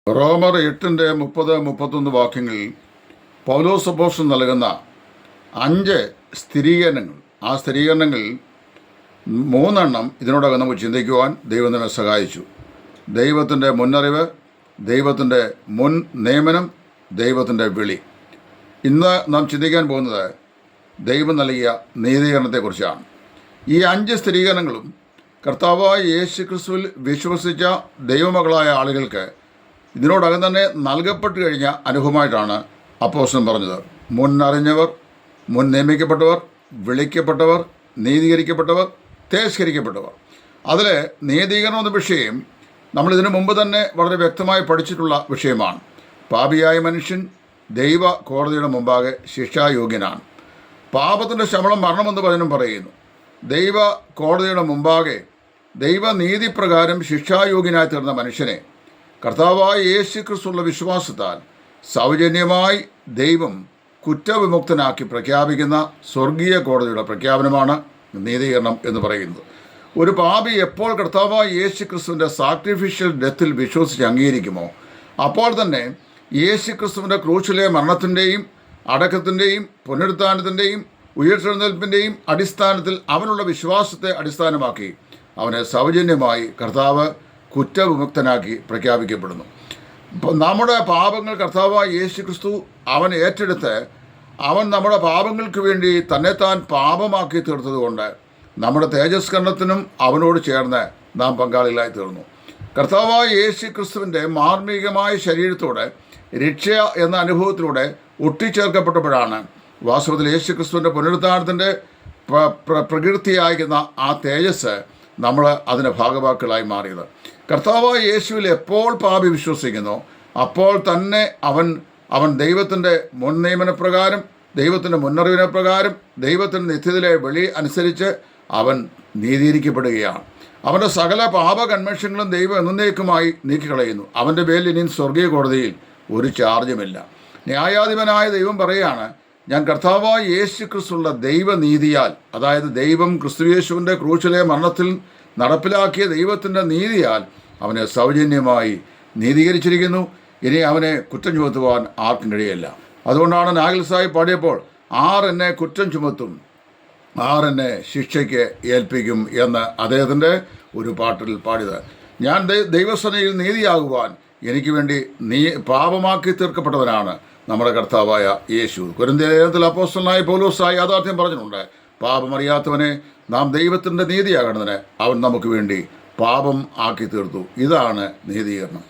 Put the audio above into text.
റോമർ 8:30-31 വാക്യങ്ങളിൽ പൗലോസ് അപ്പോസ്തലൻ നൽകുന്ന 5 സ്ഥിരീകരണങ്ങൾ, ആ സ്ഥിരീകരണങ്ങളിൽ 3 ഇതിനോടകം നമുക്ക് ചിന്തിക്കുവാൻ ദൈവം നമ്മെ സഹായിച്ചു. ദൈവത്തിൻ്റെ മുന്നറിവ്, ദൈവത്തിൻ്റെ മുൻ നിയമനം, ദൈവത്തിൻ്റെ വിളി. ഇന്ന് നാം ചിന്തിക്കാൻ പോകുന്നത് ദൈവം നൽകിയ നീതീകരണത്തെക്കുറിച്ചാണ്. ഈ 5 സ്ഥിരീകരണങ്ങളും കർത്താവായ യേശു ക്രിസ്തുവിൽ വിശ്വസിച്ച ദൈവമക്കളായ ആളുകൾക്ക് ഇതിനോടകം തന്നെ നൽകപ്പെട്ടു കഴിഞ്ഞ അനുഭവമായിട്ടാണ് അപ്പോസ്തലൻ പറഞ്ഞത്. മുൻ അറിഞ്ഞവർ, മുൻ നിയമിക്കപ്പെട്ടവർ, വിളിക്കപ്പെട്ടവർ, നീതീകരിക്കപ്പെട്ടവർ, തേജസ്കരിക്കപ്പെട്ടവർ. അതിൽ നീതീകരണം എന്ന വിഷയം നമ്മൾ ഇതിനു മുമ്പ് തന്നെ വളരെ വ്യക്തമായി പഠിച്ചിട്ടുള്ള വിഷയമാണ്. പാപിയായ മനുഷ്യൻ ദൈവ കോടതിയുടെ മുമ്പാകെ ശിക്ഷായോഗ്യനാണ്. പാപത്തിൻ്റെ ശമ്പളം മരണമെന്ന് വചനം പറയുന്നു. ദൈവ കോടതിയുടെ മുമ്പാകെ ദൈവനീതി പ്രകാരം ശിക്ഷായോഗ്യനായി തീർന്ന മനുഷ്യനെ കർത്താവായ യേശു ക്രിസ്തുവിലുള്ള വിശ്വാസത്താൽ സൗജന്യമായി ദൈവം കുറ്റവിമുക്തനാക്കി പ്രഖ്യാപിക്കുന്ന സ്വർഗീയ കോടതിയുടെ പ്രഖ്യാപനമാണ് നീതീകരണം എന്ന് പറയുന്നത്. ഒരു പാപി എപ്പോൾ കർത്താവായ യേശു ക്രിസ്തുവിൻ്റെ സാക്രിഫിഷ്യൽ ഡെത്തിൽ വിശ്വസിച്ച് അംഗീകരിക്കുമോ, അപ്പോൾ തന്നെ യേശു ക്രിസ്തുവിൻ്റെ ക്രൂശിലെ മരണത്തിൻ്റെയും അടക്കത്തിൻ്റെയും പുനരുത്ഥാനത്തിൻ്റെയും ഉയർത്തെഴുന്നേൽപ്പിൻ്റെയും അടിസ്ഥാനത്തിൽ അവനുള്ള വിശ്വാസത്തെ അടിസ്ഥാനമാക്കി അവനെ സൗജന്യമായി കർത്താവ് കുറ്റവിമുക്തനാക്കി പ്രഖ്യാപിക്കപ്പെടുന്നു. നമ്മുടെ പാപങ്ങൾ കർത്താവായ യേശു ക്രിസ്തു അവൻ ഏറ്റെടുത്ത് അവൻ നമ്മുടെ പാപങ്ങൾക്ക് വേണ്ടി തന്നെത്താൻ പാപമാക്കി തീർത്തതുകൊണ്ട് നമ്മുടെ തേജസ്കരണത്തിനും അവനോട് ചേർന്ന് നാം പങ്കാളികളായി തീർന്നു. കർത്താവായ യേശു ക്രിസ്തുവിൻ്റെ മാർമികമായ ശരീരത്തോടെ രക്ഷ എന്ന അനുഭവത്തിലൂടെ ഒട്ടിച്ചേർക്കപ്പെട്ടപ്പോഴാണ് വാസ്തവത്തിൽ യേശു ക്രിസ്തുവിൻ്റെ പുനരുത്ഥാനത്തിൻ്റെ പ്രകൃതിയായിരിക്കുന്ന ആ തേജസ് നമ്മൾ അതിൻ്റെ ഭാഗവാക്കുകളായി മാറിയത്. കർത്താവായ യേശുവിൽ എപ്പോൾ പാപി വിശ്വസിക്കുന്നു അപ്പോൾ തന്നെ അവൻ ദൈവത്തിൻ്റെ മുൻ നിയമനപ്രകാരം, ദൈവത്തിൻ്റെ മുന്നറിവിനെ പ്രകാരം, ദൈവത്തിൻ്റെ നിത്യത്തിലെ വെളി അനുസരിച്ച് അവൻ നീതീകരിക്കപ്പെടുകയാണ്. അവൻ്റെ സകല പാപ കൺവെൻഷനുകളും ദൈവം എന്നേക്കുമായി നീക്കിക്കളയുന്നു. അവൻ്റെ പേരിൽ ഇനിയും സ്വർഗീയ കോടതിയിൽ ഒരു ചാർജുമില്ല. ന്യായാധിപനായ ദൈവം പറയുകയാണ്, ഞാൻ കർത്താവായ യേശു ക്രിസ്തുള്ള ദൈവനീതിയാൽ, അതായത് ദൈവം ക്രിസ്തുയേശുവിൻ്റെ ക്രൂശിലെ മരണത്തിൽ നടപ്പിലാക്കിയ ദൈവത്തിൻ്റെ നീതിയാൽ അവനെ സൗജന്യമായി നീതീകരിച്ചിരിക്കുന്നു. ഇനി അവനെ കുറ്റം ചുമത്തുവാൻ ആർക്കും കഴിയില്ല. അതുകൊണ്ടാണ് നാഗൽ സാഹിബ് പാടിയപ്പോൾ എന്നെ കുറ്റം ചുമത്തും, എന്നെ ശിക്ഷയ്ക്ക് ഏൽപ്പിക്കും എന്ന് അദ്ദേഹത്തിൻ്റെ ഒരു പാട്ടിൽ പാടിയത്. ഞാൻ ദൈവസനയിൽ നീതിയാകുവാൻ എനിക്ക് വേണ്ടി പാപമാക്കി തീർക്കപ്പെട്ടവനാണ് നമ്മുടെ കർത്താവായ യേശു. കൊരിന്ത്യലേഖനത്തിൽ അപ്പോസ്തലനായ പൗലോസ് യാഥാർത്ഥ്യം പറഞ്ഞിട്ടുണ്ട്, പാപമറിയാത്തവനെ നാം ദൈവത്തിൻ്റെ നീതിയാകേണ്ടതിന് അവൻ നമുക്ക് വേണ്ടി പാപം ആക്കി തീർത്തു. ഇതാണ് നീതീകരണം.